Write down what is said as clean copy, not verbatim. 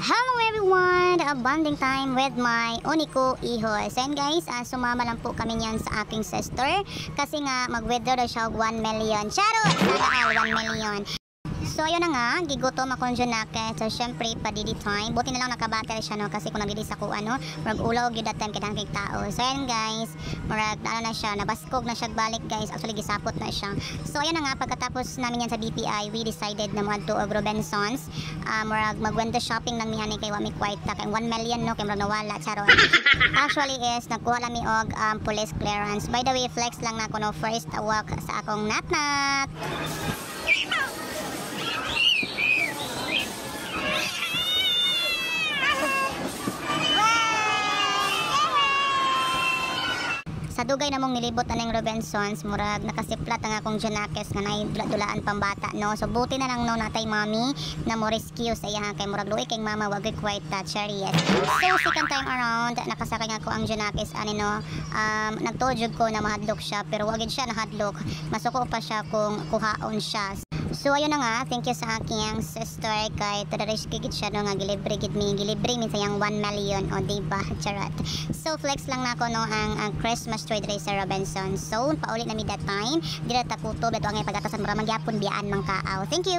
Hello everyone! Bonding time with my uniko iho. So yun guys, sumama lang po kami niyan sa aking sister kasi nga mag-withdraw daw siya 1 million. Charot! Sana 1 million. So ayun na nga, gigutom akong Junake. So syempre padidi time. Buti na lang nakabattle siya no kasi kung nagdidis ako mag-ulaw yun that time kailangan kay tao. So ayun guys, na siya, nabaskog na siya balik guys. Actually gisapot na siya. So ayun na nga, pagkatapos namin yan sa BPI, we decided na mag-to og Robinsons. Mag-window shopping lang mihani kay Wami Kwaita. Kay 1 million no, kay nawala. Charot. Actually is, nagkuha lang mi og police clearance. By the way, flex lang na ako no, first walk sa akong nat-nat. Sa dugay namong nilibot aning Robinsons, murag nakasiplat ang akong Junakes nga nay dulaan pambata no. So buti na lang no natay mommy na mo rescue sa iya kay murag luoy kay mama wag quite chariot. So second time around nakasakay nga ko ang Junakes ani no. Nagtojud ko na mahadlok siya pero wag siya nahadlok. Masuko pa siya kung kuhaon siya. So ayun na nga, thank you sa aking sister kay tadarish gigit siya no nga gilibre mi sayang 1 million o diba charot. So flex lang na ako no ang Christmas trade race sa Robinson. So paulit na mi that time, dira ta kutob dato ang pagatasan para magyapon biyaan mang kaaw. Thank you.